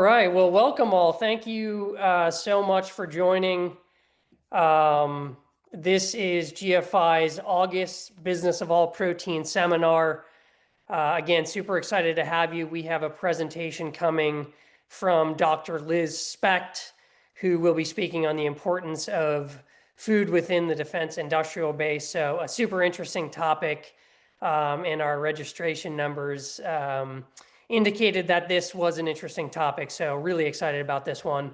All right, well, welcome all. Thank you so much for joining. This is GFI's August Business of All Protein seminar. Again, super excited to have you. We have a presentation coming from Dr. Liz Specht, who will be speaking on the importance of food within the defense industrial base. So a super interesting topic, and our registration numbers indicated that this was an interesting topic. So really excited about this one.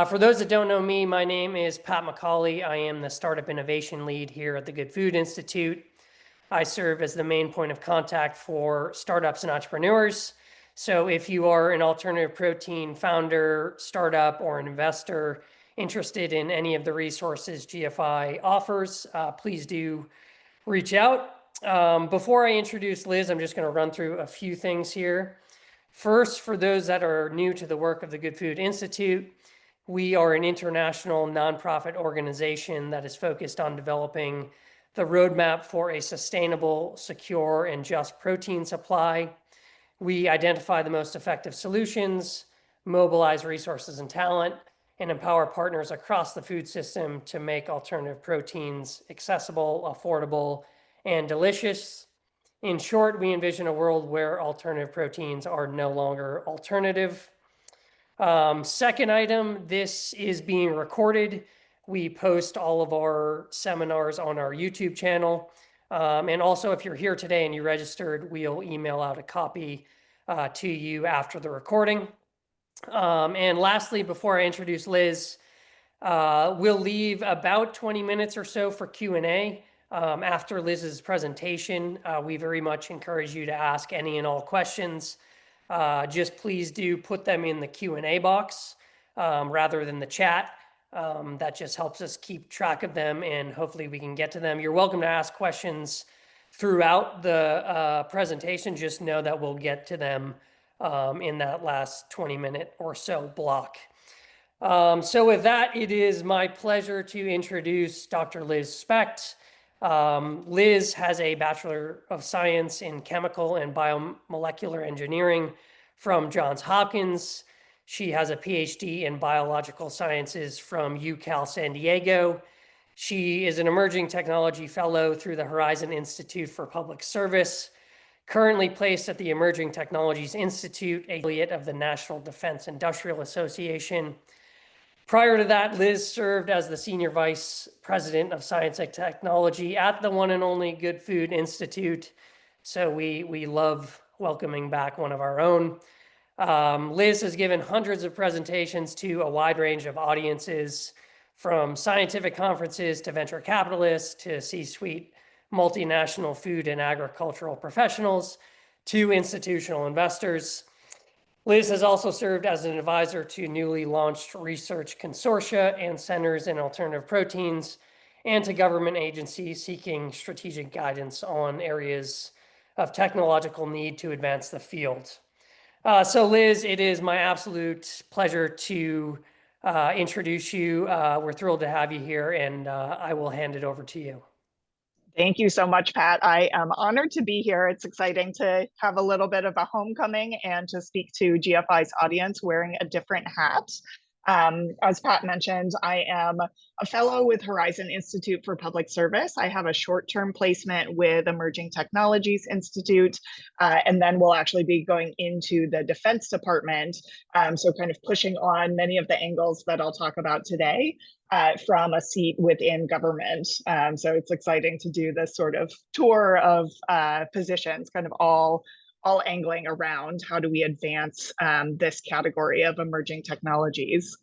For those that don't know me, my name is Pat McCauley. I am the Startup Innovation Lead here at the Good Food Institute. I serve as the main point of contact for startups and entrepreneurs. So if you are an alternative protein founder, startup, or an investor interested in any of the resources GFI offers, please do reach out. Before I introduce Liz, I'm just going to run through a few things here. First, for those that are new to the work of the Good Food Institute, we are an international nonprofit organization that is focused on developing the roadmap for a sustainable, secure, and just protein supply. We identify the most effective solutions, mobilize resources and talent, and empower partners across the food system to make alternative proteins accessible, affordable, and delicious. In short, we envision a world where alternative proteins are no longer alternative. Second item, this is being recorded. We post all of our seminars on our YouTube channel. And also, if you're here today and you registered, we'll email out a copy to you after the recording. And lastly, before I introduce Liz, we'll leave about 20 minutes or so for Q&A. After Liz's presentation, we very much encourage you to ask any and all questions. Just please do put them in the Q&A box rather than the chat. That just helps us keep track of them, and hopefully we can get to them. You're welcome to ask questions throughout the presentation. Just know that we'll get to them in that last 20-minute or so block. So with that, it is my pleasure to introduce Dr. Liz Specht. Liz has a Bachelor of Science in Chemical and Biomolecular Engineering from Johns Hopkins. She has a PhD in Biological Sciences from UCal San Diego. She is an Emerging Technology Fellow through the Horizon Institute for Public Service, currently placed at the Emerging Technologies Institute, a affiliate of the National Defense Industrial Association. Prior to that, Liz served as the Senior Vice President of Science and Technology at the one and only Good Food Institute. So we love welcoming back one of our own. Liz has given hundreds of presentations to a wide range of audiences, from scientific conferences to venture capitalists to C-suite multinational food and agricultural professionals to institutional investors. Liz has also served as an advisor to newly launched research consortia and centers in alternative proteins, and to government agencies seeking strategic guidance on areas of technological need to advance the field. So Liz, it is my absolute pleasure to introduce you. We're thrilled to have you here, and I will hand it over to you. Thank you so much, Pat. I am honored to be here. It's exciting to have a little bit of a homecoming and to speak to GFI's audience wearing a different hat. As Pat mentioned, I am a fellow with Horizon Institute for Public Service. I have a short-term placement with Emerging Technologies Institute, and then we'll actually be going into the Defense Department, so kind of pushing on many of the angles that I'll talk about today from a seat within government. So it's exciting to do this sort of tour of positions, kind of all angling around how do we advance this category of emerging technologies.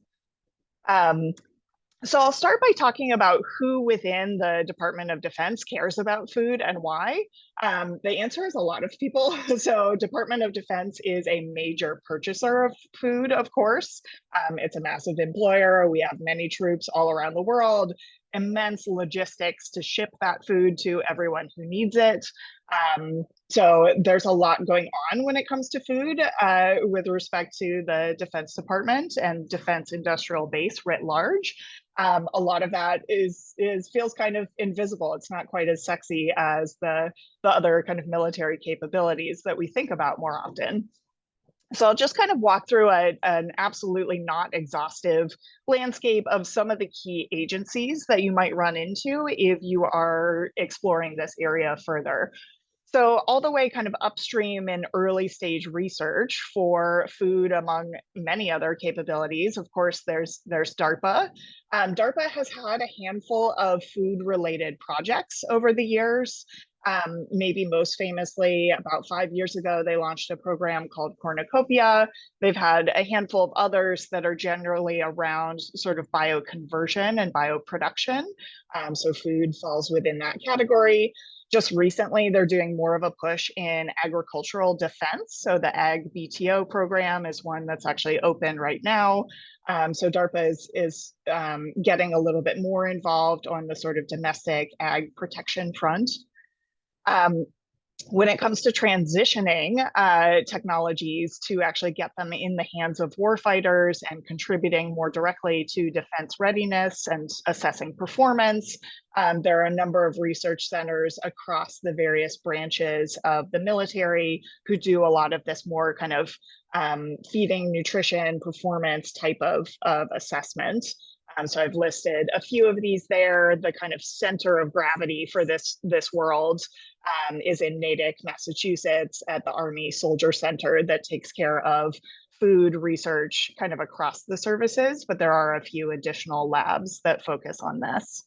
So I'll start by talking about who within the Department of Defense cares about food and why. The answer is a lot of people. So Department of Defense is a major purchaser of food, of course. It's a massive employer. We have many troops all around the world, immense logistics to ship that food to everyone who needs it. So there's a lot going on when it comes to food with respect to the Defense Department and defense industrial base writ large. A lot of that feels kind of invisible. It's not quite as sexy as the other kind of military capabilities that we think about more often. So I'll just kind of walk through an absolutely not exhaustive landscape of some of the key agencies that you might run into if you are exploring this area further. So all the way kind of upstream in early stage research for food, among many other capabilities. Of course, there's DARPA. DARPA has had a handful of food related projects over the years. Maybe most famously, about 5 years ago, they launched a program called Cornucopia. They've had a handful of others that are generally around sort of bioconversion and bioproduction. So food falls within that category. Just recently, they're doing more of a push in agricultural defense. So the Ag BTO program is one that's actually open right now. So DARPA is getting a little bit more involved on the sort of domestic ag protection front. Um, when it comes to transitioning technologies to actually get them in the hands of warfighters and contributing more directly to defense readiness and assessing performance, there are a number of research centers across the various branches of the military who do a lot of this more kind of feeding, nutrition, performance type of assessment. So I've listed a few of these there. The kind of center of gravity for this world is in Natick, Massachusetts, at the Army Soldier Center that takes care of food research kind of across the services, but there are a few additional labs that focus on this.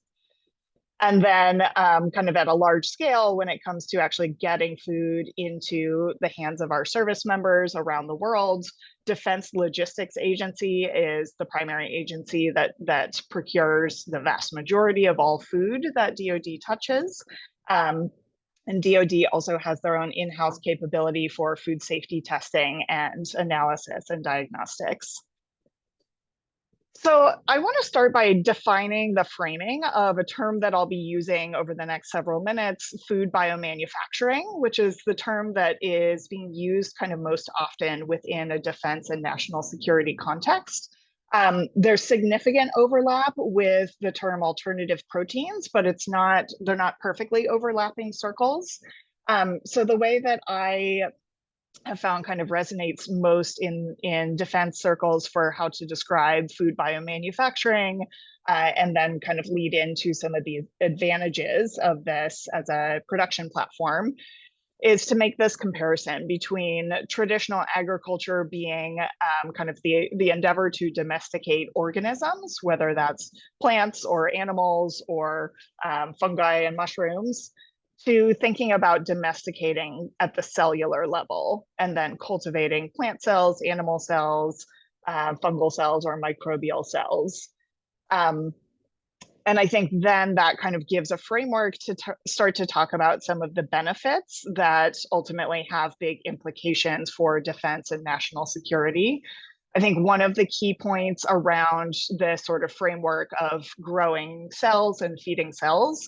And then kind of at a large scale, when it comes to actually getting food into the hands of our service members around the world, Defense Logistics Agency is the primary agency that procures the vast majority of all food that DoD touches. And DoD also has their own in-house capability for food safety testing and analysis and diagnostics. So I want to start by defining the framing of a term that I'll be using over the next several minutes, food biomanufacturing, which is the term that is being used kind of most often within a defense and national security context. There's significant overlap with the term alternative proteins, but they're not perfectly overlapping circles. So the way that I have found kind of resonates most in defense circles for how to describe food biomanufacturing, and then kind of lead into some of the advantages of this as a production platform, is to make this comparison between traditional agriculture being kind of the endeavor to domesticate organisms, whether that's plants or animals or fungi and mushrooms, to thinking about domesticating at the cellular level and then cultivating plant cells, animal cells, fungal cells, or microbial cells. And I think then that kind of gives a framework to start to talk about some of the benefits that ultimately have big implications for defense and national security. I think one of the key points around the sort of framework of growing cells and feeding cells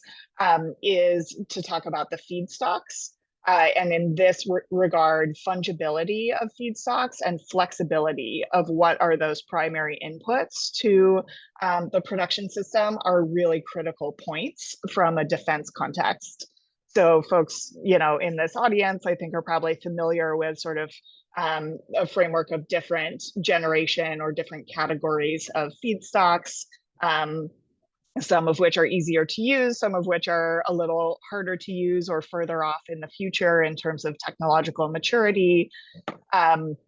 is to talk about the feedstocks. And in this regard, fungibility of feedstocks and flexibility of what are those primary inputs to the production system are really critical points from a defense context. So folks, in this audience, I think are probably familiar with sort of a framework of different generation or different categories of feedstocks. Some of which are easier to use, some of which are a little harder to use or further off in the future in terms of technological maturity.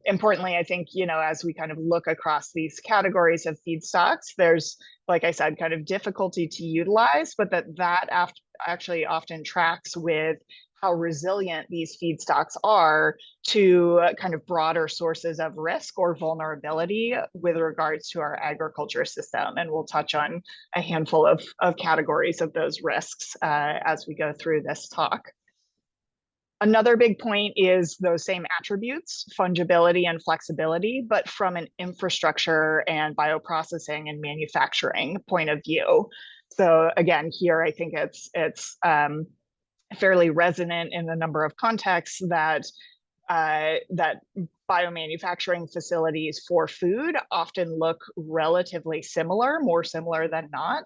Importantly, I think, as we kind of look across these categories of feedstocks, there's, like I said, kind of difficulty to utilize, but that actually often tracks with how resilient these feedstocks are to kind of broader sources of risk or vulnerability with regards to our agriculture system. And we'll touch on a handful of categories of those risks as we go through this talk. Another big point is those same attributes, fungibility and flexibility, but from an infrastructure and bioprocessing and manufacturing point of view. So again, here I think it's fairly resonant in a number of contexts that that biomanufacturing facilities for food often look relatively similar, more similar than not,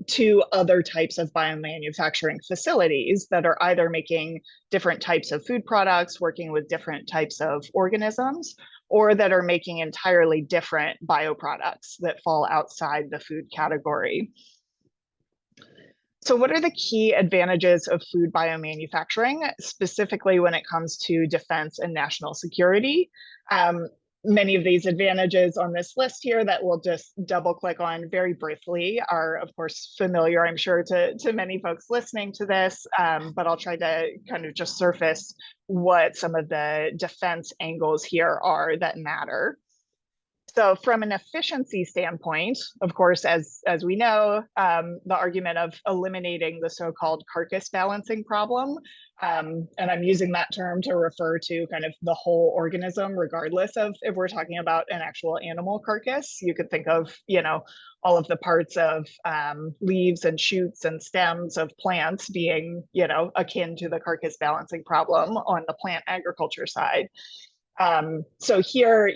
to other types of biomanufacturing facilities that are either making different types of food products, working with different types of organisms, or that are making entirely different bioproducts that fall outside the food category. So what are the key advantages of food biomanufacturing, specifically when it comes to defense and national security? Many of these advantages on this list here that we'll just double click on very briefly are, of course, familiar, I'm sure, to many folks listening to this, but I'll try to kind of just surface what some of the defense angles here are that matter. So from an efficiency standpoint, of course, as we know, the argument of eliminating the so-called carcass balancing problem, and I'm using that term to refer to kind of the whole organism, regardless of if we're talking about an actual animal carcass. You could think of, all of the parts of leaves and shoots and stems of plants being, akin to the carcass balancing problem on the plant agriculture side. So here,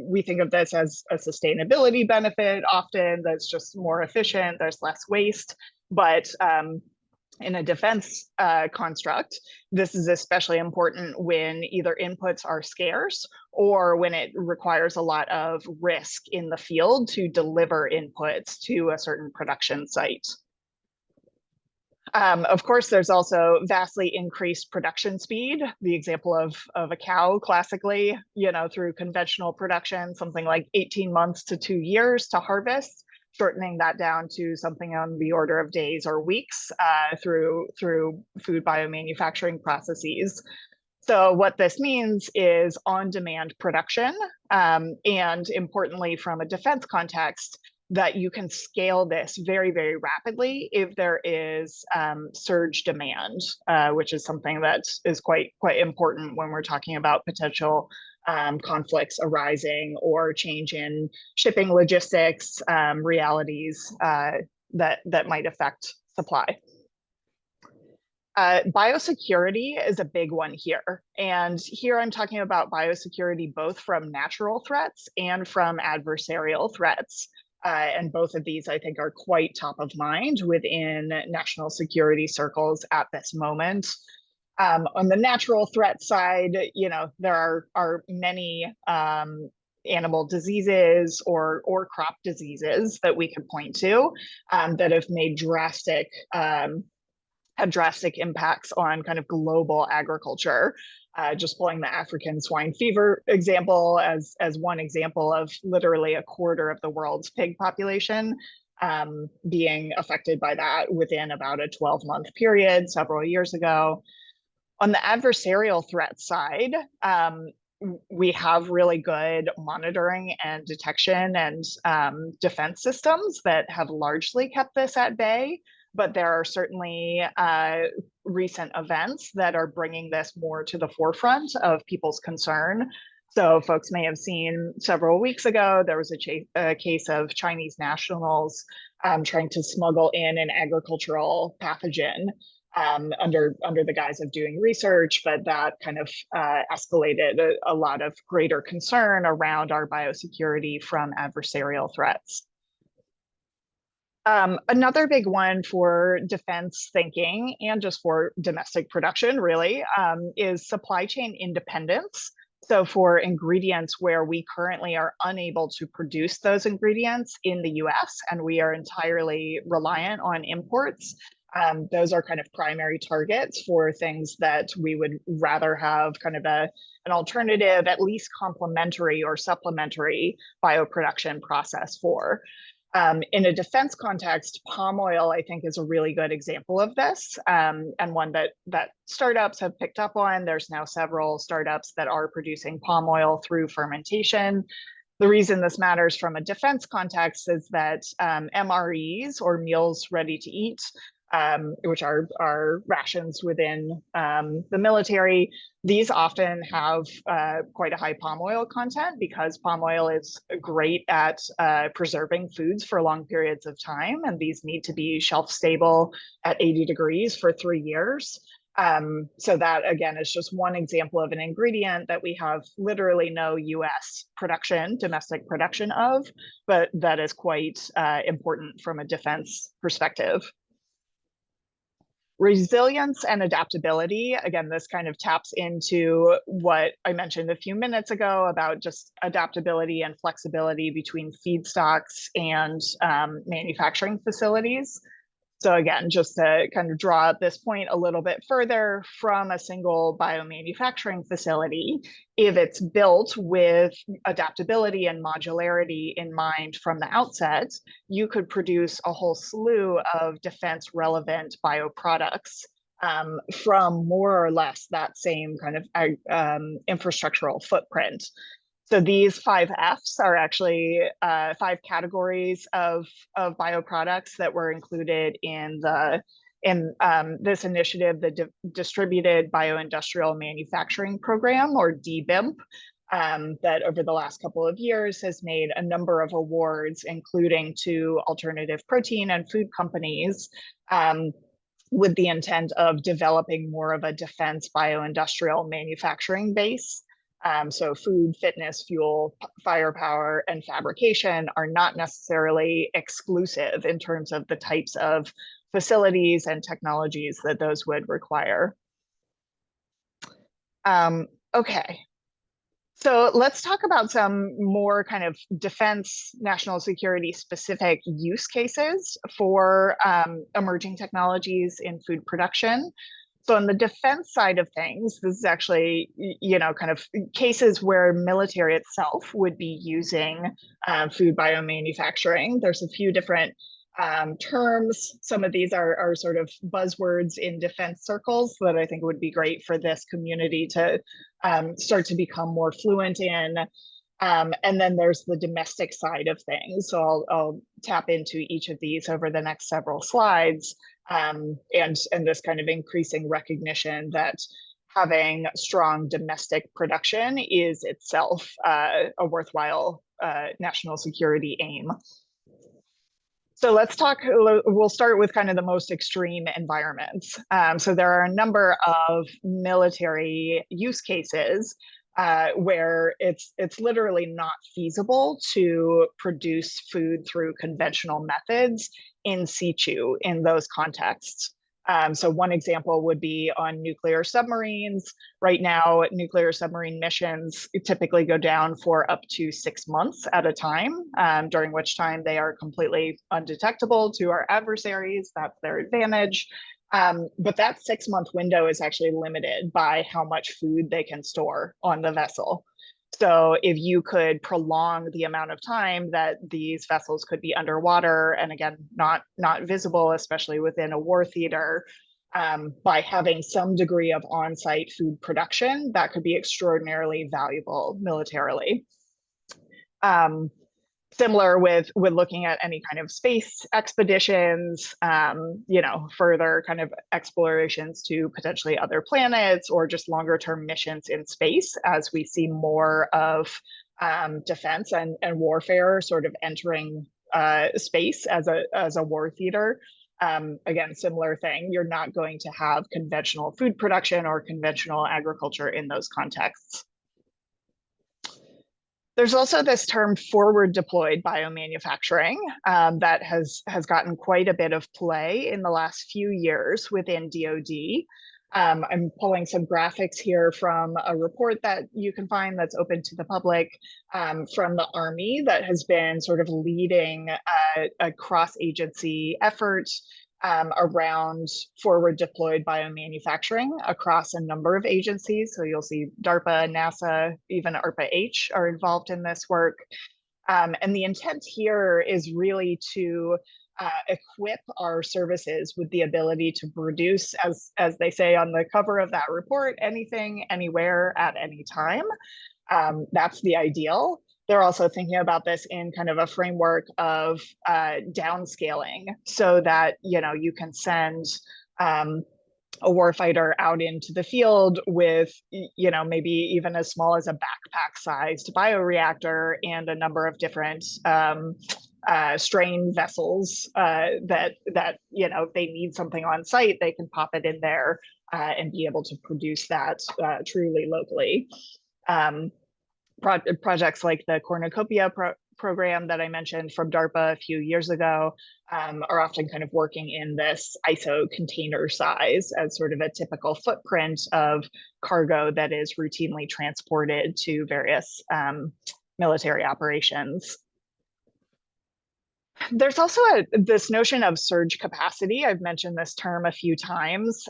we think of this as a sustainability benefit often, that's just more efficient, there's less waste. But in a defense construct, this is especially important when either inputs are scarce or when it requires a lot of risk in the field to deliver inputs to a certain production site. Of course, there's also vastly increased production speed. The example of a cow, classically, through conventional production, something like 18 months to 2 years to harvest, shortening that down to something on the order of days or weeks through food biomanufacturing processes. So what this means is on-demand production, and importantly, from a defense context, that you can scale this very, very rapidly if there is surge demand, which is something that is quite important when we're talking about potential conflicts arising or change in shipping logistics realities that might affect supply. Biosecurity is a big one here. And here I'm talking about biosecurity both from natural threats and from adversarial threats. And both of these, I think, are quite top of mind within national security circles at this moment. On the natural threat side, there are many animal diseases or crop diseases that we could point to that have made had drastic impacts on kind of global agriculture. Just pulling the African swine fever example as one example of literally a quarter of the world's pig population being affected by that within about a 12-month period several years ago. On the adversarial threat side, we have really good monitoring and detection and defense systems that have largely kept this at bay. But there are certainly recent events that are bringing this more to the forefront of people's concern. So folks may have seen several weeks ago, there was a case of Chinese nationals trying to smuggle in an agricultural pathogen under the guise of doing research, but that kind of escalated a lot of greater concern around our biosecurity from adversarial threats. Another big one for defense thinking and just for domestic production, really, is supply chain independence. So for ingredients where we currently are unable to produce those ingredients in the US and we are entirely reliant on imports, those are kind of primary targets for things that we would rather have kind of an alternative, at least complementary or supplementary bioproduction process for. In a defense context, palm oil, I think, is a really good example of this, and one that startups have picked up on. There's now several startups that are producing palm oil through fermentation. The reason this matters from a defense context is that MREs, or meals ready to eat, which are rations within the military, these often have quite a high palm oil content because palm oil is great at preserving foods for long periods of time, and these need to be shelf stable at 80 degrees for 3 years. So that, again, is just one example of an ingredient that we have literally no US production, domestic production of, but that is quite important from a defense perspective. Resilience and adaptability, again, this kind of taps into what I mentioned a few minutes ago about just adaptability and flexibility between feedstocks and manufacturing facilities. So again, just to kind of draw this point a little bit further, from a single biomanufacturing facility, if it's built with adaptability and modularity in mind from the outset, you could produce a whole slew of defense relevant bioproducts from more or less that same kind of infrastructural footprint. So these 5Fs are actually 5 categories of bioproducts that were included in this initiative, the Distributed Bioindustrial Manufacturing Program, or DBIMP, that over the last couple of years has made a number of awards, including to alternative protein and food companies, with the intent of developing more of a defense bioindustrial manufacturing base. So food, fitness, fuel, firepower, and fabrication are not necessarily exclusive in terms of the types of facilities and technologies that those would require. Okay, so let's talk about some more kind of defense, national security specific use cases for emerging technologies in food production. So on the defense side of things, this is actually, kind of cases where military itself would be using food biomanufacturing. There's a few different terms. Some of these are sort of buzzwords in defense circles that I think would be great for this community to start to become more fluent in. And then there's the domestic side of things. So I'll tap into each of these over the next several slides. And this kind of increasing recognition that having strong domestic production is itself a worthwhile national security aim. So let's talk, we'll start with kind of the most extreme environments. So there are a number of military use cases where it's literally not feasible to produce food through conventional methods in situ in those contexts. So one example would be on nuclear submarines. Right now, nuclear submarine missions typically go down for up to 6 months at a time, during which time they are completely undetectable to our adversaries. That's their advantage. But that 6-month window is actually limited by how much food they can store on the vessel. So if you could prolong the amount of time that these vessels could be underwater, and again, not visible, especially within a war theater, by having some degree of on-site food production, that could be extraordinarily valuable militarily. Similar with looking at any kind of space expeditions, further kind of explorations to potentially other planets, or just longer term missions in space, as we see more of defense and warfare sort of entering space as a war theater. Again, similar thing, you're not going to have conventional food production or conventional agriculture in those contexts. There's also this term forward deployed biomanufacturing that has gotten quite a bit of play in the last few years within DoD. I'm pulling some graphics here from a report that you can find that's open to the public from the Army that has been sort of leading a cross-agency effort around forward deployed biomanufacturing across a number of agencies. So you'll see DARPA, NASA, even ARPA-H are involved in this work. And the intent here is really to equip our services with the ability to produce, as they say on the cover of that report, anything, anywhere, at any time. That's the ideal. They're also thinking about this in kind of a framework of downscaling, so that you can send a warfighter out into the field with maybe even as small as a backpack-sized bioreactor and a number of different strain vessels that if they need something on site, they can pop it in there and be able to produce that truly locally. Um, projects like the cornucopia program that I mentioned from DARPA a few years ago are often kind of working in this ISO container size as sort of a typical footprint of cargo that is routinely transported to various military operations. There's also this notion of surge capacity. I've mentioned this term a few times.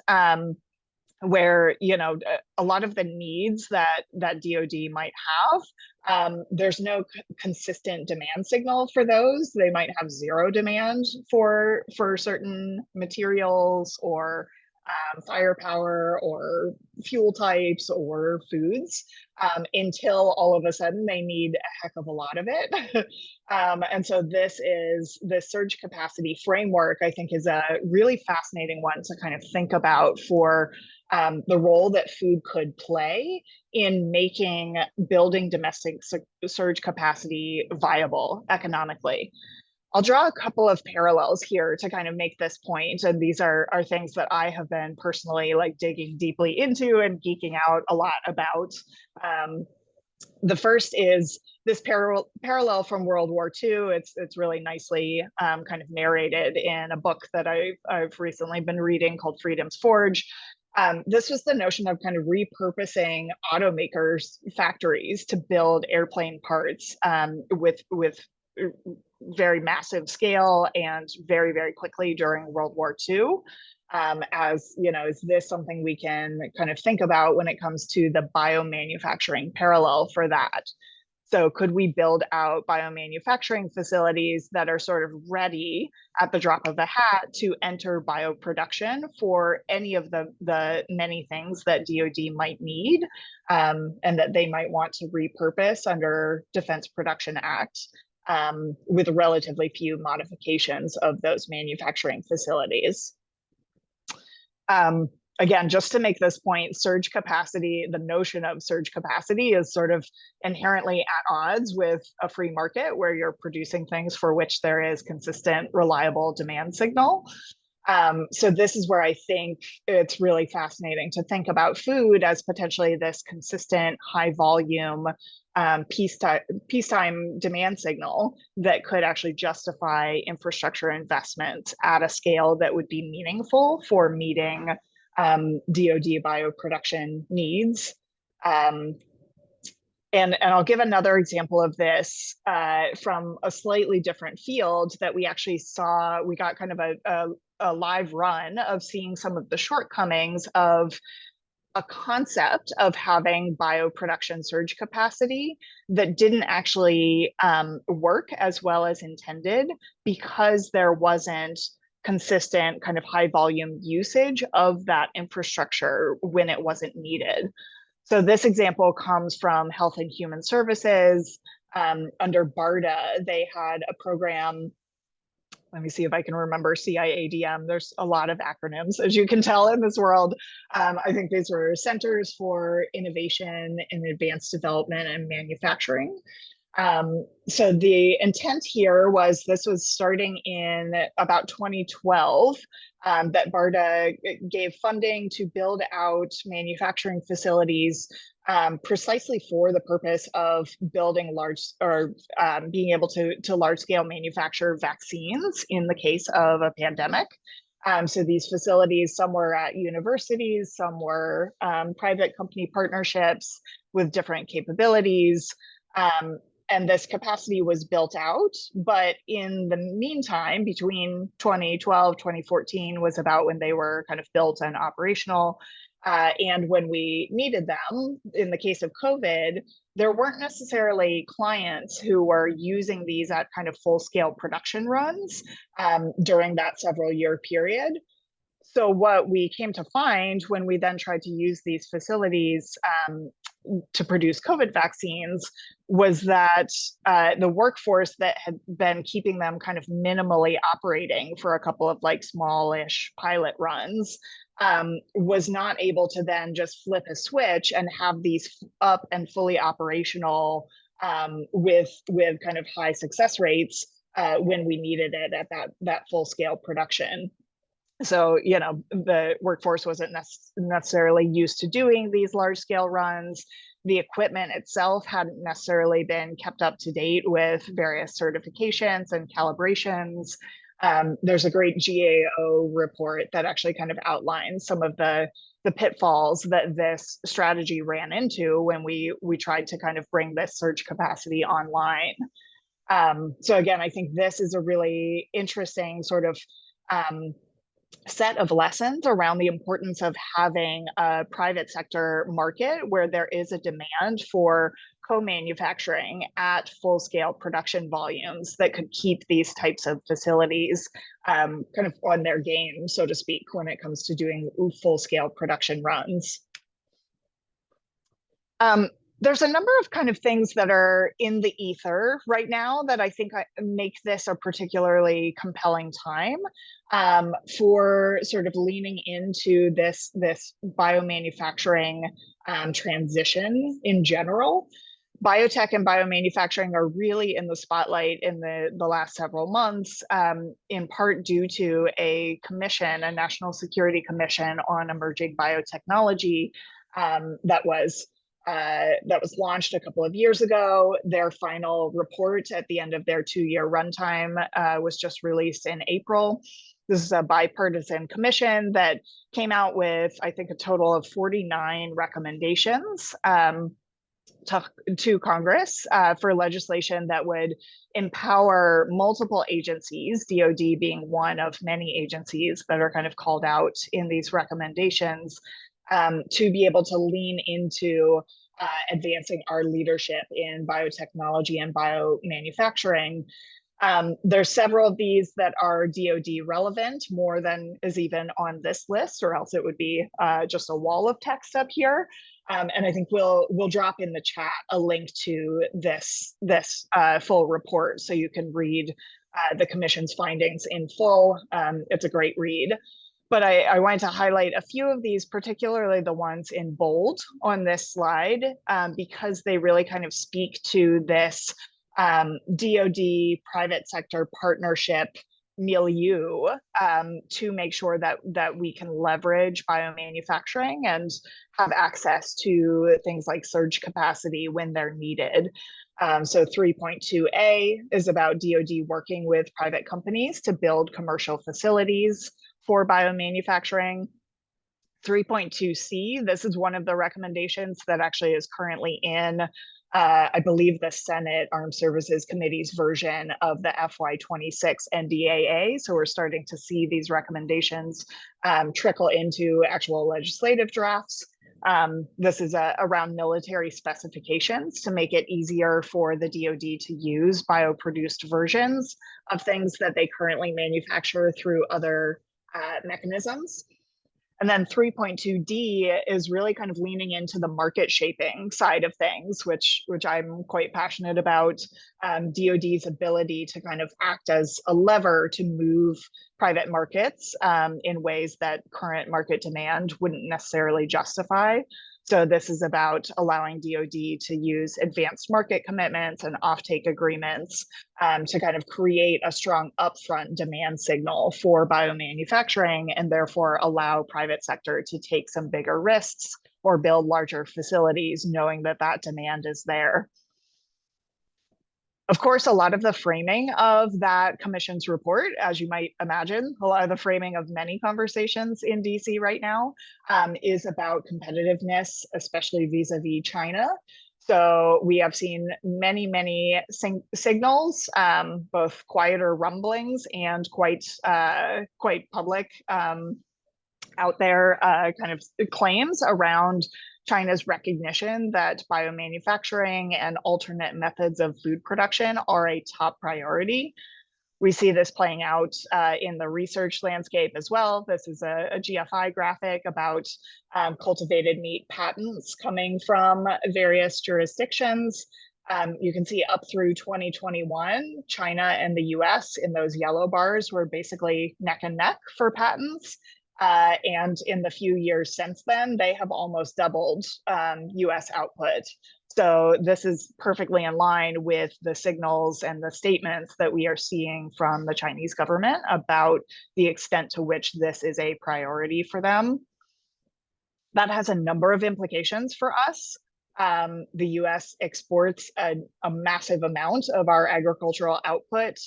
Where a lot of the needs that DoD might have, there's no consistent demand signal for those. They might have zero demand for certain materials or firepower or fuel types or foods until all of a sudden they need a heck of a lot of it. And so this surge capacity framework, I think, is a really fascinating one to kind of think about for the role that food could play in making building domestic surge capacity viable economically. I'll draw a couple of parallels here to kind of make this point, and these are things that I have been personally like digging deeply into and geeking out a lot about. The first is this parallel from World War II. It's really nicely kind of narrated in a book that I've recently been reading called Freedom's Forge. This was the notion of kind of repurposing automakers' factories to build airplane parts with very massive scale and very, very quickly during World War II. Is this something we can kind of think about when it comes to the biomanufacturing parallel for that? So could we build out biomanufacturing facilities that are sort of ready at the drop of a hat to enter bioproduction for any of the many things that DoD might need and that they might want to repurpose under Defense Production Act with relatively few modifications of those manufacturing facilities? Again, just to make this point, surge capacity, the notion of surge capacity is sort of inherently at odds with a free market where you're producing things for which there is consistent, reliable demand signal. So this is where I think it's really fascinating to think about food as potentially this consistent, high volume, peacetime demand signal that could actually justify infrastructure investment at a scale that would be meaningful for meeting DoD bioproduction needs. And I'll give another example of this from a slightly different field that we actually saw. We got kind of a live run of seeing some of the shortcomings of a concept of having bioproduction surge capacity that didn't actually work as well as intended because there wasn't consistent kind of high volume usage of that infrastructure when it wasn't needed. So this example comes from Health and Human Services. Under BARDA, they had a program. Let me see if I can remember CIADM. There's a lot of acronyms, as you can tell in this world. I think these were Centers for Innovation in Advanced Development and Manufacturing. So the intent here was this was starting in about 2012, that BARDA gave funding to build out manufacturing facilities precisely for the purpose of building large or being able to large scale manufacture vaccines in the case of a pandemic. So these facilities, some were at universities, some were private company partnerships with different capabilities. And this capacity was built out. But in the meantime, between 2012, 2014 was about when they were kind of built and operational. And when we needed them, in the case of COVID, there weren't necessarily clients who were using these at kind of full scale production runs during that several year period. So what we came to find when we then tried to use these facilities to produce COVID vaccines was that the workforce that had been keeping them kind of minimally operating for a couple of like smallish pilot runs was not able to then just flip a switch and have these up and fully operational with kind of high success rates when we needed it at that full scale production. So, the workforce wasn't necessarily used to doing these large scale runs. The equipment itself hadn't necessarily been kept up to date with various certifications and calibrations. There's a great GAO report that actually kind of outlines some of the pitfalls that this strategy ran into when we tried to kind of bring this surge capacity online. So again, I think this is a really interesting sort of set of lessons around the importance of having a private sector market where there is a demand for co-manufacturing at full-scale production volumes that could keep these types of facilities kind of on their game, so to speak, when it comes to doing full-scale production runs. There's a number of kind of things that are in the ether right now that I think make this a particularly compelling time for sort of leaning into this biomanufacturing transition in general. Biotech and biomanufacturing are really in the spotlight in the last several months, in part due to a commission, a National Security Commission on Emerging Biotechnology that was launched a couple of years ago. Their final report at the end of their 2-year runtime was just released in April. This is a bipartisan commission that came out with, I think, a total of 49 recommendations to Congress for legislation that would empower multiple agencies, DoD being one of many agencies that are kind of called out in these recommendations, to be able to lean into advancing our leadership in biotechnology and biomanufacturing. There's several of these that are DoD relevant, more than is even on this list, or else it would be just a wall of text up here. And I think we'll drop in the chat a link to this full report so you can read the commission's findings in full. It's a great read. But I wanted to highlight a few of these, particularly the ones in bold on this slide, because they really kind of speak to this DoD private sector partnership milieu to make sure that we can leverage biomanufacturing and have access to things like surge capacity when they're needed. So 3.2A is about DoD working with private companies to build commercial facilities for biomanufacturing. 3.2C, this is one of the recommendations that actually is currently in, I believe, the Senate Armed Services Committee's version of the FY26 NDAA. So we're starting to see these recommendations trickle into actual legislative drafts. This is around military specifications to make it easier for the DoD to use bioproduced versions of things that they currently manufacture through other mechanisms. And then 3.2D is really kind of leaning into the market shaping side of things, which I'm quite passionate about. DoD's ability to kind of act as a lever to move private markets in ways that current market demand wouldn't necessarily justify. So this is about allowing DoD to use advanced market commitments and offtake agreements to kind of create a strong upfront demand signal for biomanufacturing, and therefore allow private sector to take some bigger risks or build larger facilities, knowing that that demand is there. Of course, a lot of the framing of that commission's report, as you might imagine, a lot of the framing of many conversations in DC right now is about competitiveness, especially vis-a-vis China. So we have seen many signals, both quieter rumblings and quite public out there kind of claims around China's recognition that biomanufacturing and alternate methods of food production are a top priority. We see this playing out in the research landscape as well. This is a GFI graphic about cultivated meat patents coming from various jurisdictions. You can see up through 2021, China and the US in those yellow bars were basically neck and neck for patents. And in the few years since then, they have almost doubled US output. So this is perfectly in line with the signals and the statements that we are seeing from the Chinese government about the extent to which this is a priority for them. That has a number of implications for us. The US exports a massive amount of our agricultural output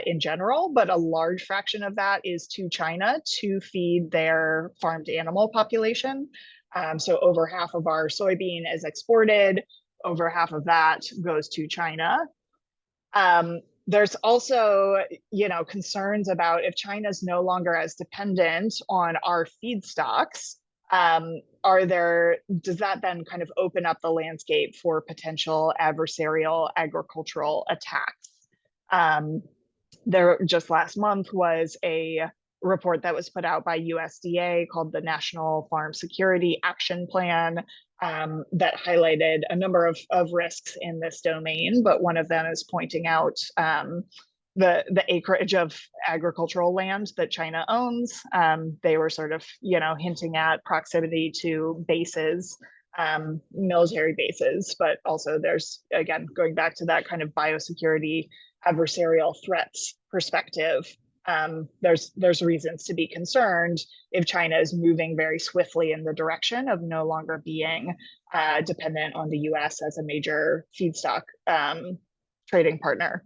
in general, but a large fraction of that is to China to feed their farmed animal population. So over half of our soybean is exported, over half of that goes to China. There's also, concerns about if China's no longer as dependent on our feedstocks, does that then kind of open up the landscape for potential adversarial agricultural attacks? There just last month was a report that was put out by USDA called the National Farm Security Action Plan that highlighted a number of risks in this domain, but one of them is pointing out the acreage of agricultural land that China owns. They were sort of, hinting at proximity to bases, military bases, but also there's, again, going back to that kind of biosecurity adversarial threats perspective. There's reasons to be concerned if China is moving very swiftly in the direction of no longer being dependent on the US as a major feedstock trading partner.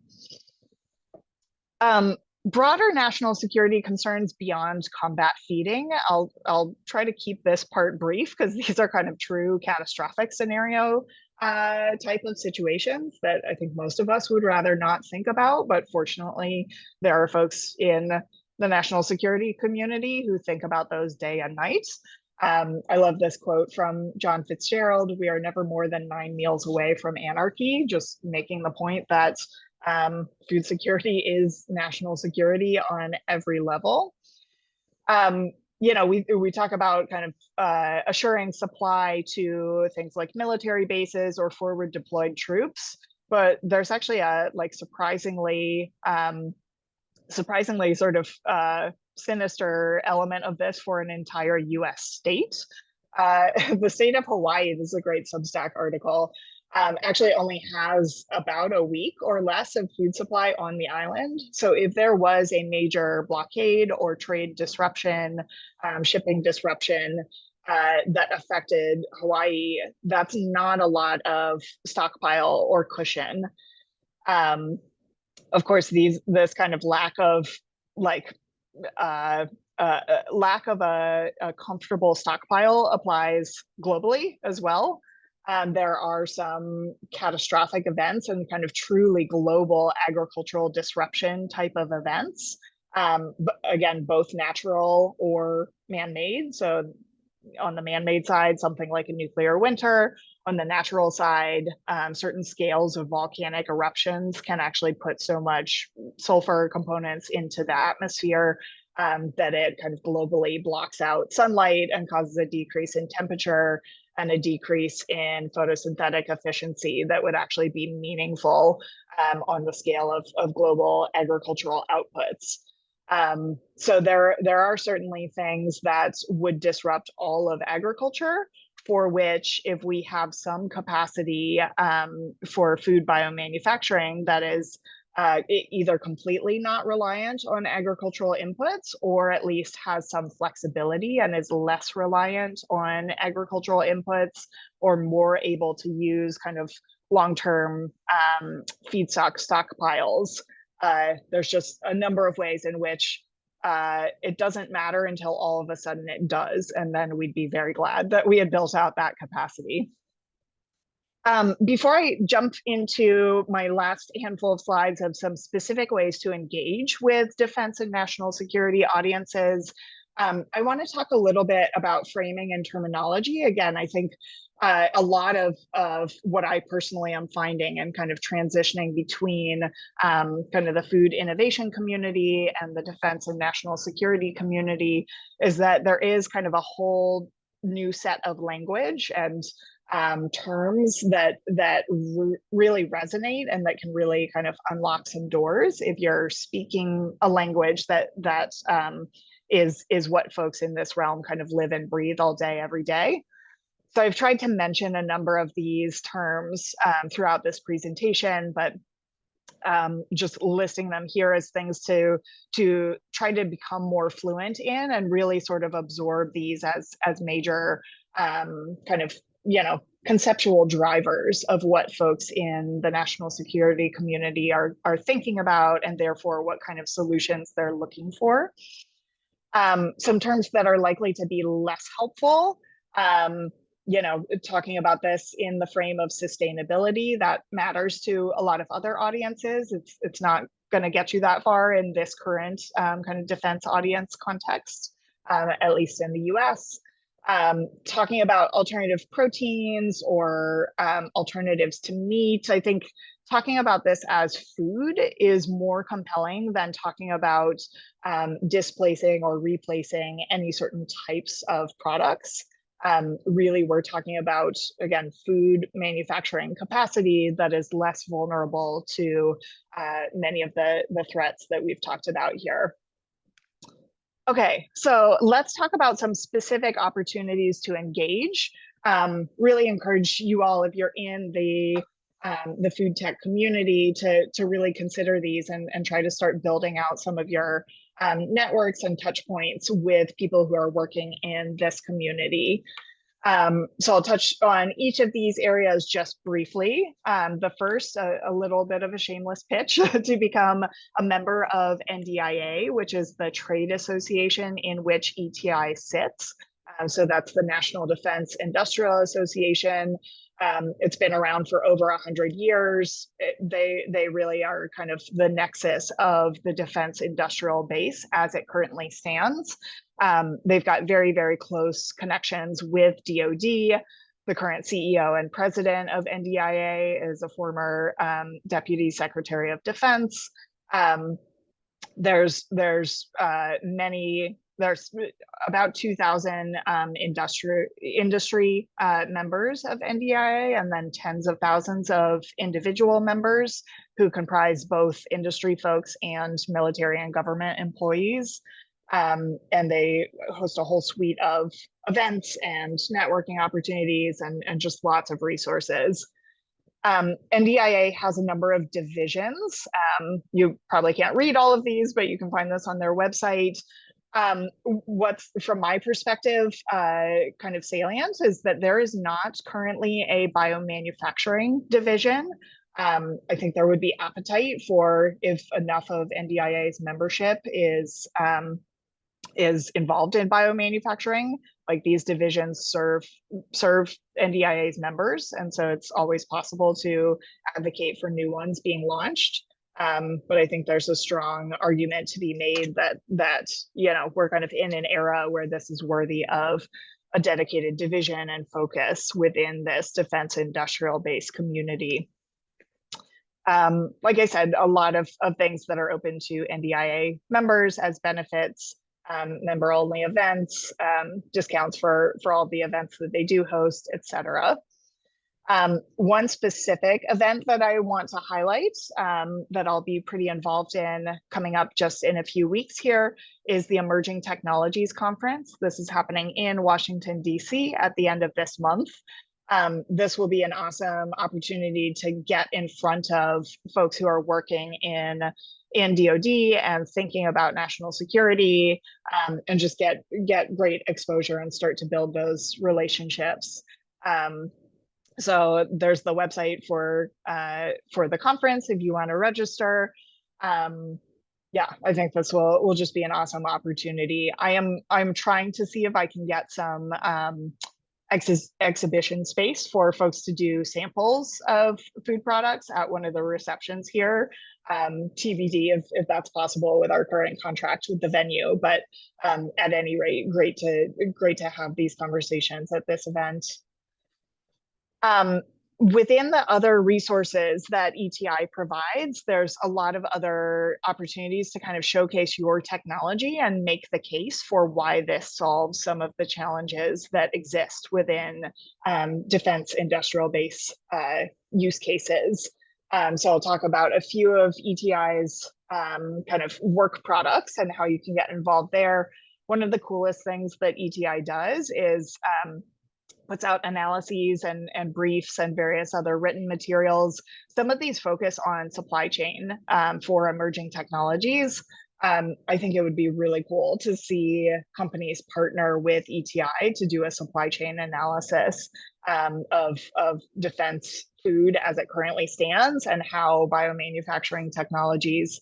Broader national security concerns beyond combat feeding. I'll try to keep this part brief because these are kind of true catastrophic scenario type of situations that I think most of us would rather not think about. But fortunately, there are folks in the national security community who think about those day and night. I love this quote from John Fitzgerald: "We are never more than 9 meals away from anarchy," just making the point that food security is national security on every level. We talk about kind of assuring supply to things like military bases or forward deployed troops, but there's actually a surprisingly sort of sinister element of this for an entire US state. The state of Hawaii, this is a great Substack article, actually only has about a week or less of food supply on the island. So if there was a major blockade or trade disruption, shipping disruption that affected Hawaii, that's not a lot of stockpile or cushion. Of course, this kind of lack of a comfortable stockpile applies globally as well. There are some catastrophic events and kind of truly global agricultural disruption type of events. But again, both natural or man-made. So on the man-made side, something like a nuclear winter. On the natural side, certain scales of volcanic eruptions can actually put so much sulfur components into the atmosphere that it kind of globally blocks out sunlight and causes a decrease in temperature and a decrease in photosynthetic efficiency that would actually be meaningful on the scale of global agricultural outputs. So there are certainly things that would disrupt all of agriculture, for which if we have some capacity for food biomanufacturing that is either completely not reliant on agricultural inputs, or at least has some flexibility and is less reliant on agricultural inputs, or more able to use kind of long-term feedstock stockpiles. There's just a number of ways in which it doesn't matter until all of a sudden it does, and then we'd be very glad that we had built out that capacity. Before I jump into my last handful of slides of some specific ways to engage with defense and national security audiences, I want to talk a little bit about framing and terminology. Again, I think a lot of what I personally am finding and kind of transitioning between kind of the food innovation community and the defense and national security community is that there is kind of a whole new set of language and terms that really resonate and that can really kind of unlock some doors if you're speaking a language that is what folks in this realm kind of live and breathe all day, every day. So I've tried to mention a number of these terms throughout this presentation, but just listing them here as things to try to become more fluent in and really sort of absorb these as major kind of conceptual drivers of what folks in the national security community are thinking about, and therefore what kind of solutions they're looking for. Some terms that are likely to be less helpful, talking about this in the frame of sustainability, that matters to a lot of other audiences. It's not going to get you that far in this current kind of defense audience context, at least in the US. Talking about alternative proteins or alternatives to meat, I think talking about this as food is more compelling than talking about displacing or replacing any certain types of products. Really, we're talking about, again, food manufacturing capacity that is less vulnerable to many of the threats that we've talked about here. Okay, so let's talk about some specific opportunities to engage. Really encourage you all, if you're in the food tech community, to really consider these and try to start building out some of your networks and touch points with people who are working in this community. So I'll touch on each of these areas just briefly. The first, a little bit of a shameless pitch to become a member of NDIA, which is the trade association in which ETI sits. So that's the National Defense Industrial Association. It's been around for over 100 years. They really are kind of the nexus of the defense industrial base as it currently stands. They've got very, very close connections with DoD. The current CEO and president of NDIA is a former Deputy Secretary of Defense. There's about 2,000 industry members of NDIA, and then tens of thousands of individual members who comprise both industry folks and military and government employees. And they host a whole suite of events and networking opportunities and just lots of resources. NDIA has a number of divisions. You probably can't read all of these, but you can find this on their website. What's, from my perspective, kind of salient is that there is not currently a biomanufacturing division. I think there would be appetite for, if enough of NDIA's membership is involved in biomanufacturing, like these divisions serve NDIA's members, and so it's always possible to advocate for new ones being launched. But I think there's a strong argument to be made that we're kind of in an era where this is worthy of a dedicated division and focus within this defense industrial base community. Like I said, a lot of things that are open to NDIA members as benefits, member-only events, discounts for all the events that they do host, etc. One specific event that I want to highlight that I'll be pretty involved in coming up just in a few weeks here is the Emerging Technologies Conference. This is happening in Washington, D.C. at the end of this month. This will be an awesome opportunity to get in front of folks who are working in DoD and thinking about national security, and just get great exposure and start to build those relationships. So there's the website for the conference if you want to register. Yeah, I think this will just be an awesome opportunity. I'm trying to see if I can get some exhibition space for folks to do samples of food products at one of the receptions here. TBD if that's possible with our current contract with the venue, but at any rate, great to have these conversations at this event. Within the other resources that ETI provides, there's a lot of other opportunities to kind of showcase your technology and make the case for why this solves some of the challenges that exist within defense industrial base use cases. So I'll talk about a few of ETI's kind of work products and how you can get involved there. One of the coolest things that ETI does is puts out analyses and briefs and various other written materials. Some of these focus on supply chain for emerging technologies. I think it would be really cool to see companies partner with ETI to do a supply chain analysis of defense food as it currently stands and how biomanufacturing technologies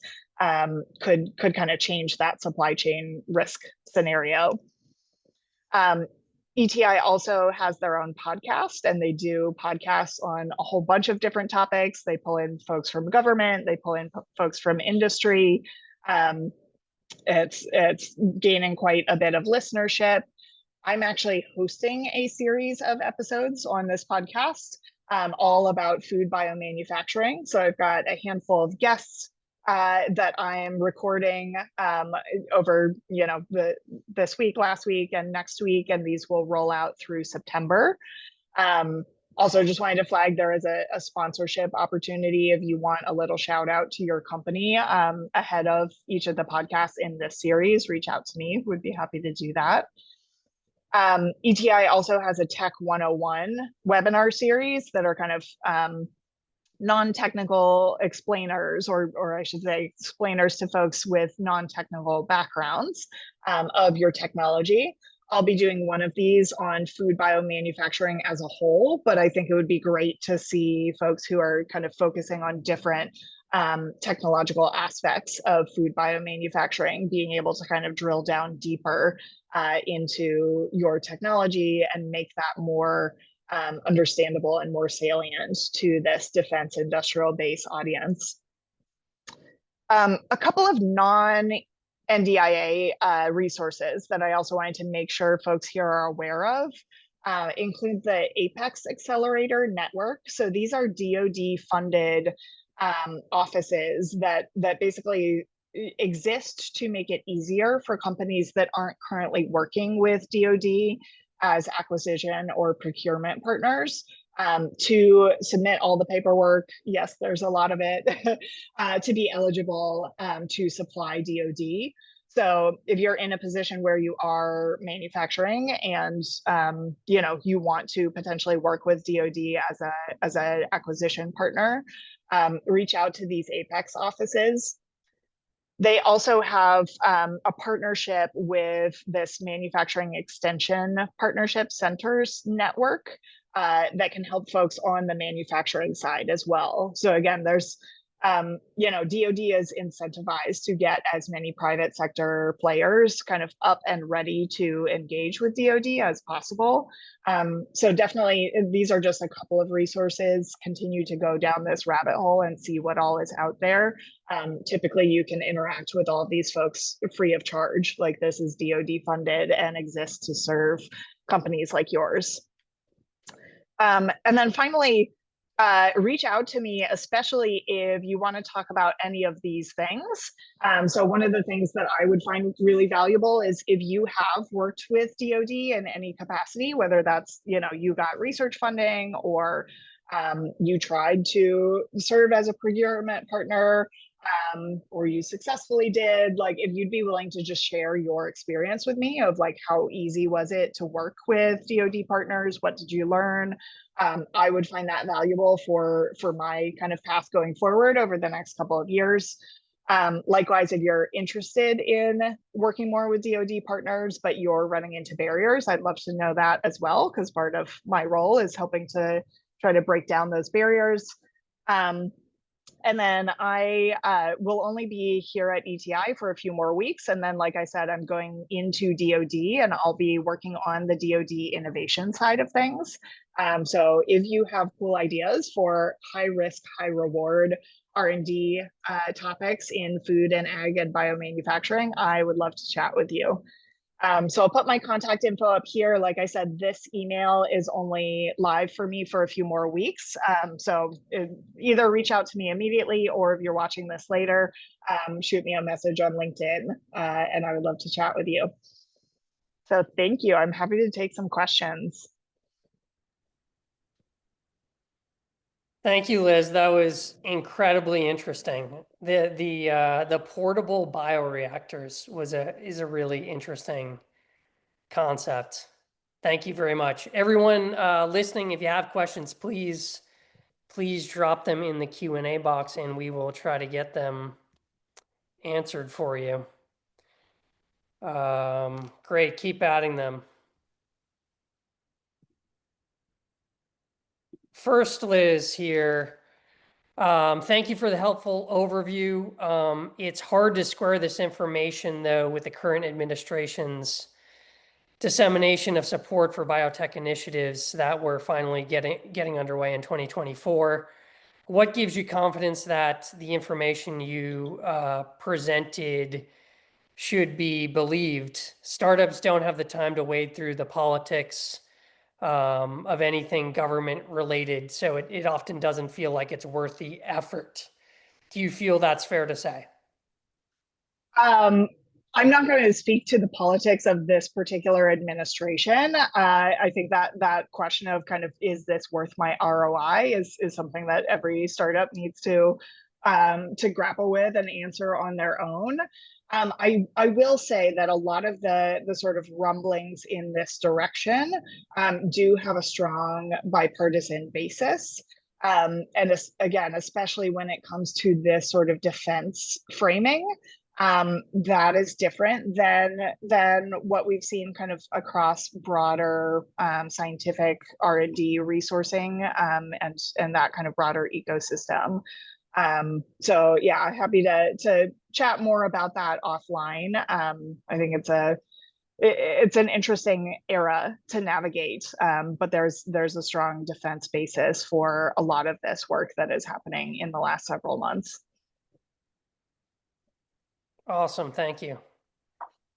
could kind of change that supply chain risk scenario. Um, ETI also has their own podcast, and they do podcasts on a whole bunch of different topics. They pull in folks from government, they pull in folks from industry. Um, it's gaining quite a bit of listenership. I'm actually hosting a series of episodes on this podcast, all about food biomanufacturing. So I've got a handful of guests that I am recording over, this week, last week, and next week, and these will roll out through September. Um, Also, just wanted to flag there is a sponsorship opportunity if you want a little shout out to your company ahead of each of the podcasts in this series. Reach out to me; would be happy to do that. ETI also has a Tech 101 webinar series that are kind of non-technical explainers, or I should say explainers to folks with non-technical backgrounds of your technology. I'll be doing one of these on food biomanufacturing as a whole, but I think it would be great to see folks who are kind of focusing on different technological aspects of food biomanufacturing, being able to kind of drill down deeper into your technology and make that more understandable and more salient to this defense industrial base audience. A couple of non-NDIA resources that I also wanted to make sure folks here are aware of include the Apex Accelerator Network. So these are DoD funded offices that basically exist to make it easier for companies that aren't currently working with DoD as acquisition or procurement partners to submit all the paperwork. Yes, there's a lot of it to be eligible to supply DoD. So if you're in a position where you are manufacturing and you want to potentially work with DoD as an acquisition partner, reach out to these Apex offices. They also have a partnership with this manufacturing extension partnership centers network that can help folks on the manufacturing side as well. So again, there's DoD is incentivized to get as many private sector players kind of up and ready to engage with DoD as possible. So definitely, these are just a couple of resources. Continue to go down this rabbit hole and see what all is out there. Typically, you can interact with all of these folks free of charge. Like this is DoD funded and exists to serve companies like yours. And then finally, reach out to me, especially if you want to talk about any of these things. So one of the things that I would find really valuable is if you have worked with DoD in any capacity, whether that's, you got research funding or you tried to serve as a procurement partner, or you successfully did, like if you'd be willing to just share your experience with me of like how easy was it to work with DoD partners, what did you learn? I would find that valuable for my kind of path going forward over the next couple of years. Likewise, if you're interested in working more with DoD partners, but you're running into barriers, I'd love to know that as well, because part of my role is helping to try to break down those barriers. And then I will only be here at ETI for a few more weeks. And then, like I said, I'm going into DoD and I'll be working on the DoD innovation side of things. So if you have cool ideas for high risk, high reward R&D topics in food and ag and biomanufacturing, I would love to chat with you. So I'll put my contact info up here. Like I said, this email is only live for me for a few more weeks. So either reach out to me immediately, or if you're watching this later, shoot me a message on LinkedIn, and I would love to chat with you. So thank you. I'm happy to take some questions. Thank you, Liz. That was incredibly interesting. The portable bioreactors is a really interesting concept. Thank you very much. Everyone listening, if you have questions, please drop them in the Q&A box and we will try to get them answered for you. Great, keep adding them. First, Liz here. Thank you for the helpful overview. It's hard to square this information, though, with the current administration's dissemination of support for biotech initiatives that we're finally getting underway in 2024. What gives you confidence that the information you presented should be believed? Startups don't have the time to wade through the politics of anything government related, so it often doesn't feel like it's worth the effort. Do you feel that's fair to say? Um, I'm not going to speak to the politics of this particular administration. I think that that question of kind of is this worth my ROI is something that every startup needs to grapple with and answer on their own. I will say that a lot of the sort of rumblings in this direction do have a strong bipartisan basis. Again, especially when it comes to this sort of defense framing, that is different than what we've seen kind of across broader scientific R&D resourcing and that kind of broader ecosystem. So yeah, happy to chat more about that offline. I think it's an interesting era to navigate, but there's a strong defense basis for a lot of this work that is happening in the last several months. Awesome, thank you.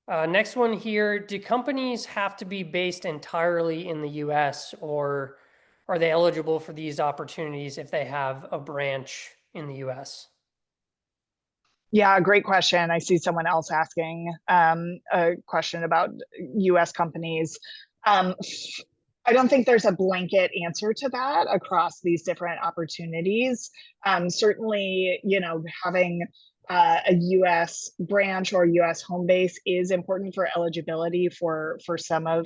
Next one here, do companies have to be based entirely in the US, or are they eligible for these opportunities if they have a branch in the US? Yeah, great question. I see someone else asking a question about US companies. Um, I don't think there's a blanket answer to that across these different opportunities. Certainly, you know, having a US branch or US home base is important for eligibility for some of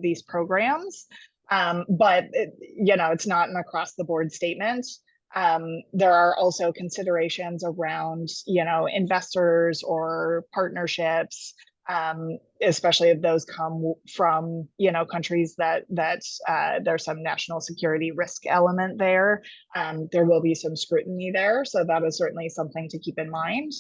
these programs. But you know, it's not an across the board statement. There are also considerations around, you know, investors or partnerships, especially if those come from, you know, countries that there's some national security risk element there. There will be some scrutiny there, so that is certainly something to keep in mind.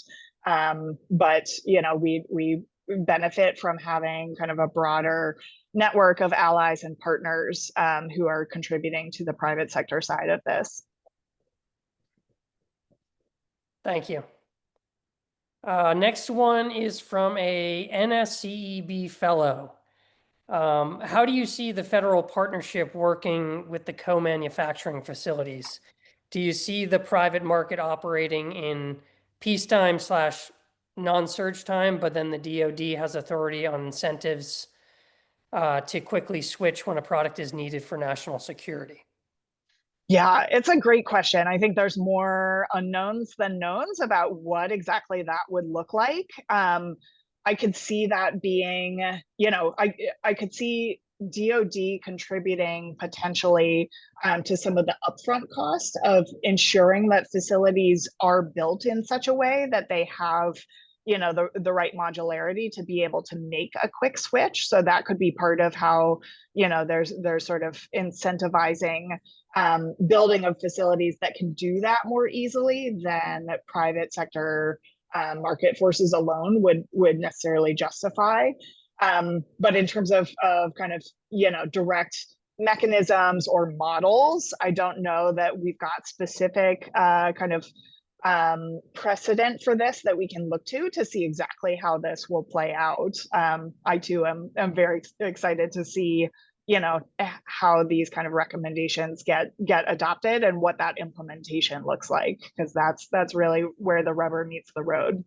But you know, we benefit from having kind of a broader network of allies and partners who are contributing to the private sector side of this. Thank you. Next one is from a NSCEB fellow. How do you see the federal partnership working with the co-manufacturing facilities? Do you see the private market operating in peacetime / non-surge time, but then the DoD has authority on incentives to quickly switch when a product is needed for national security? Yeah, it's a great question. I think there's more unknowns than knowns about what exactly that would look like. I could see that being, you know, I could see DoD contributing potentially to some of the upfront cost of ensuring that facilities are built in such a way that they have, you know, the right modularity to be able to make a quick switch. So that could be part of how, you know, there's sort of incentivizing building of facilities that can do that more easily than private sector market forces alone would necessarily justify. But in terms of kind of, you know, direct mechanisms or models, I don't know that we've got specific kind of precedent for this that we can look to see exactly how this will play out. I too am very excited to see, you know, how these kind of recommendations get adopted and what that implementation looks like, because that's really where the rubber meets the road.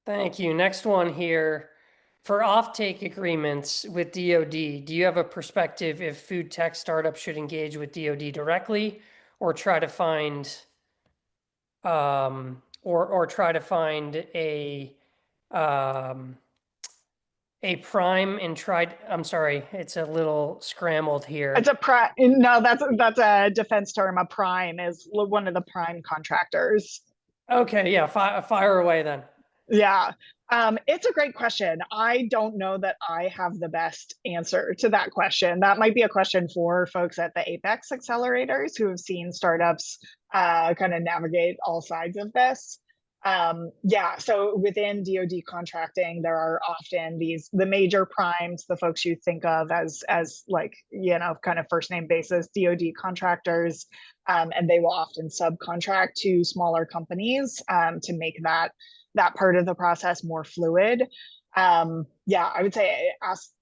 Thank you. Next one here. For offtake agreements with DoD, do you have a perspective if food tech startups should engage with DoD directly or try to find or try to find a A prime and tried, I'm sorry, it's a little scrambled It's here. a prime. No, that's a defense term. A prime is one of the prime contractors. Okay, yeah, fire away then. Yeah. It's a great question. I don't know that I have the best answer to that question. That might be a question for folks at the Apex accelerators who have seen startups kind of navigate all sides of this. Yeah, so within DoD contracting, there are often the major primes, the folks you think of as like, kind of first name basis DoD contractors, and they will often subcontract to smaller companies to make that part of the process more fluid. Yeah, I would say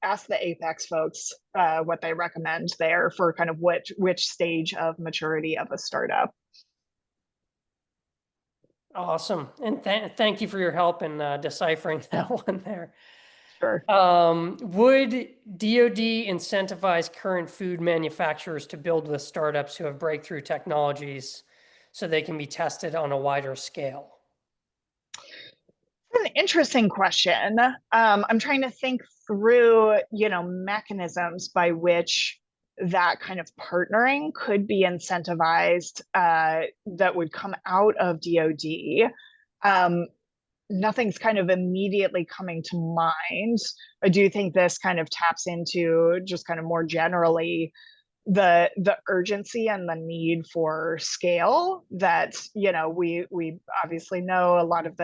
ask the Apex folks what they recommend there for kind of which stage of maturity of a startup. Awesome. And thank you for your help in deciphering that one there. Sure. Would DoD incentivize current food manufacturers to build with startups who have breakthrough technologies so they can be tested on a wider scale? An interesting question. I'm trying to think through, mechanisms by which that kind of partnering could be incentivized that would come out of DoD. Um, Nothing's kind of immediately coming to mind. I do think this kind of taps into just kind of more generally the urgency and the need for scale that we obviously know a lot of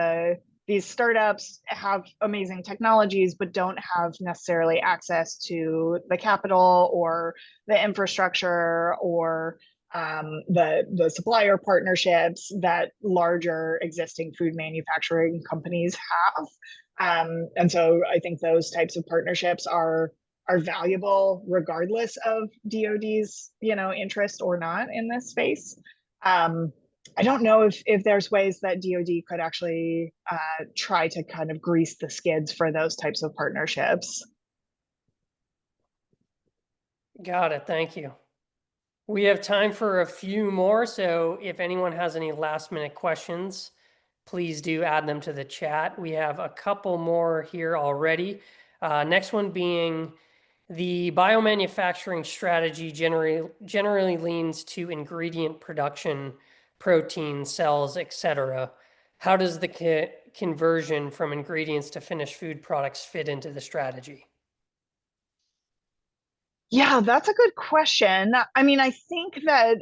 these startups have amazing technologies but don't have necessarily access to the capital or the infrastructure or the supplier partnerships that larger existing food manufacturing companies have. And so I think those types of partnerships are valuable regardless of DoD's interest or not in this space. I don't know if there's ways that DoD could actually try to kind of grease the skids for those types of partnerships. Got it. Thank you. We have time for a few more, so if anyone has any last minute questions, please do add them to the chat. We have a couple more here already. Next one being the biomanufacturing strategy generally leans to ingredient production, protein, cells, etc. How does the conversion from ingredients to finished food products fit into the strategy? Yeah, that's a good question. I mean, I think that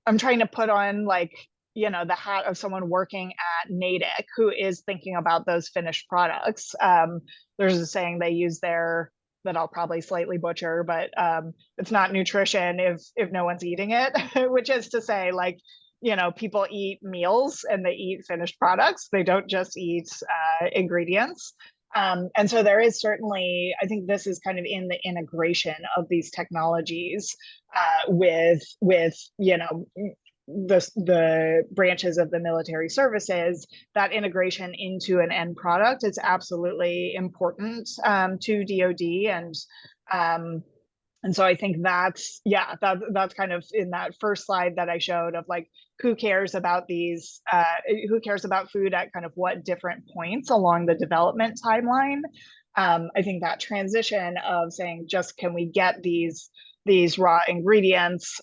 I'm trying to put on like, the hat of someone working at Natick who is thinking about those finished products. There's a saying they use there that I'll probably slightly butcher, but it's not nutrition if no one's eating it, which is to say, like, people eat meals and they eat finished products. They don't just eat ingredients. And so there is certainly, I think this is kind of in the integration of these technologies with the branches of the military services. That integration into an end product is absolutely important to DoD um, and so I think that's kind of in that first slide that I showed of like who cares about who cares about food at kind of what different points along the development timeline. I think that transition of saying just can we get these raw ingredients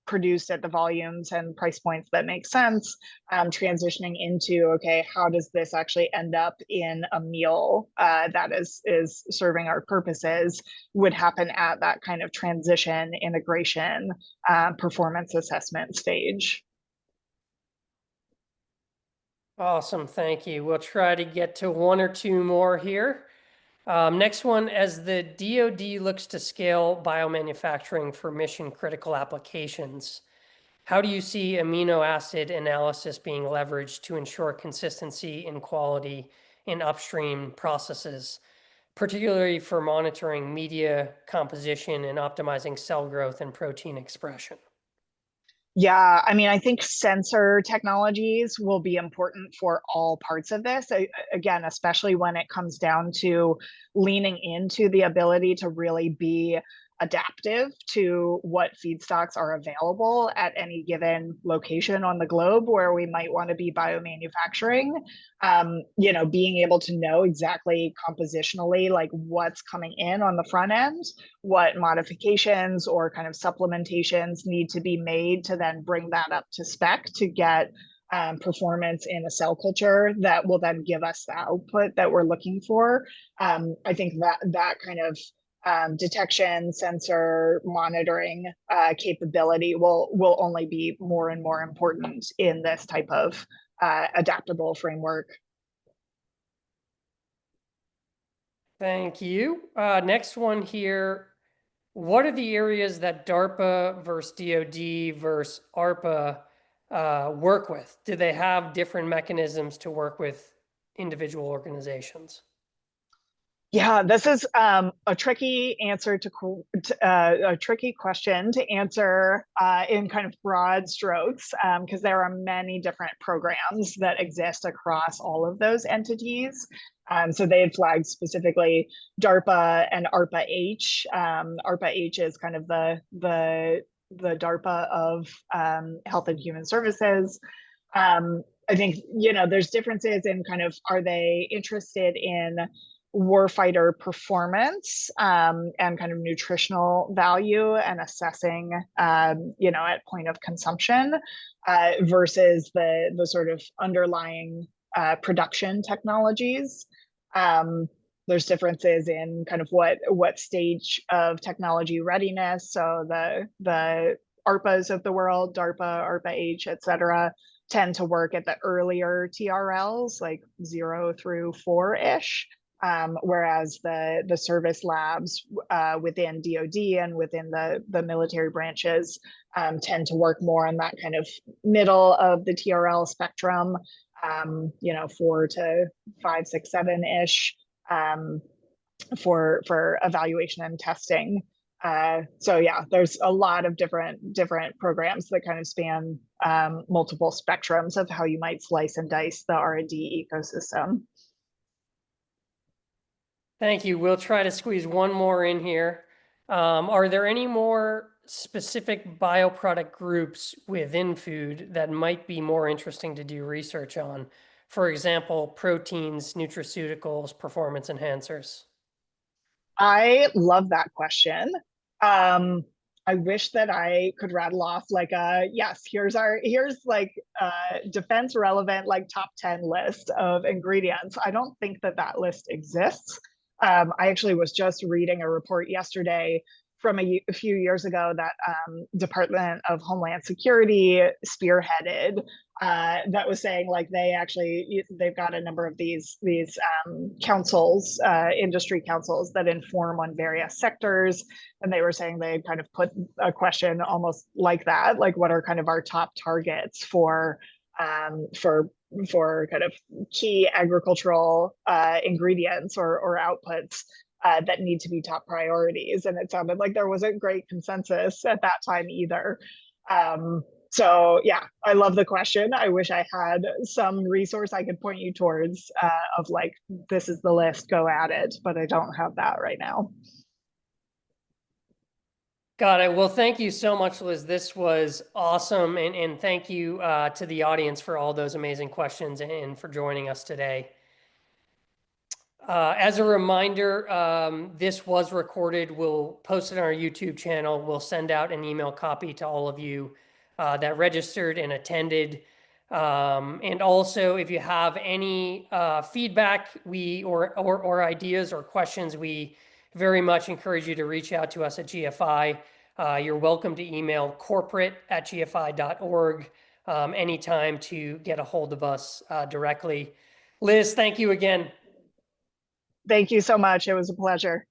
produced at the volumes and price points that make sense, transitioning into, okay, how does this actually end up in a meal that is serving our purposes, would happen at that kind of transition, integration, performance assessment stage. Awesome. Thank you. We'll try to get to one or two more here. Next one, as the DoD looks to scale biomanufacturing for mission critical applications, how do you see amino acid analysis being leveraged to ensure consistency and quality in upstream processes, particularly for monitoring media composition and optimizing cell growth and protein expression? Yeah, I mean, I think sensor technologies will be important for all parts of this. Again, especially when it comes down to leaning into the ability to really be adaptive to what feedstocks are available at any given location on the globe where we might want to be biomanufacturing. Being able to know exactly compositionally like what's coming in on the front end, what modifications or kind of supplementations need to be made to then bring that up to spec to get performance in a cell culture that will then give us the output that we're looking for. I think that kind of detection, sensor monitoring capability will only be more and more important in this type of adaptable framework. Thank you. Next one here. What are the areas that DARPA versus DoD versus ARPA work with? Do they have different mechanisms to work with individual organizations? Yeah, this is a tricky answer a tricky question to answer in kind of broad strokes because there are many different programs that exist across all of those entities. So they had flagged specifically DARPA and ARPA-H. ARPA-H is kind of the DARPA of Health and Human Services. I think there's differences in kind of are they interested in warfighter performance and kind of nutritional value and assessing, at point of consumption versus the sort of underlying production technologies. There's differences in kind of what stage of technology readiness. So the ARPAs of the world, DARPA, ARPA-H, et cetera, tend to work at the earlier TRLs, like 0 through 4-ish. Whereas the service labs within DoD and within the military branches tend to work more on that kind of middle of the TRL spectrum, 4 to 5, 6, 7-ish for evaluation and testing. So yeah, there's a lot of different programs that kind of span multiple spectrums of how you might slice and dice the R&D ecosystem. Thank you. We'll try to squeeze one more in here. Are there any more specific bioproduct groups within food that might be more interesting to do research on? For example, proteins, nutraceuticals, performance enhancers. I love that question. I wish that I could rattle off like yes, here's like defense relevant like top 10 list of ingredients. I don't think that list exists. I actually was just reading a report yesterday from a few years ago that Department of Homeland Security spearheaded that was saying like they've got a number of these councils, industry councils that inform on various sectors, and they were saying they kind of put a question almost like that, like what are kind of our top targets for kind of key agricultural ingredients or outputs that need to be top priorities. And it sounded like there wasn't great consensus at that time either. So yeah, I love the question. I wish I had some resource I could point you towards of like, this is the list, go at it, but I don't have that right now. Got it. Well, thank you so much, Liz. This was awesome. And thank you to the audience for all those amazing questions and for joining us today. As a reminder, this was recorded. We'll post it on our YouTube channel. We'll send out an email copy to all of you that registered and attended. And also, if you have any feedback or ideas or questions, we very much encourage you to reach out to us at GFI. You're welcome to email corporate@gfi.org anytime to get a hold of us directly. Liz, thank you again. Thank you so much. It was a pleasure.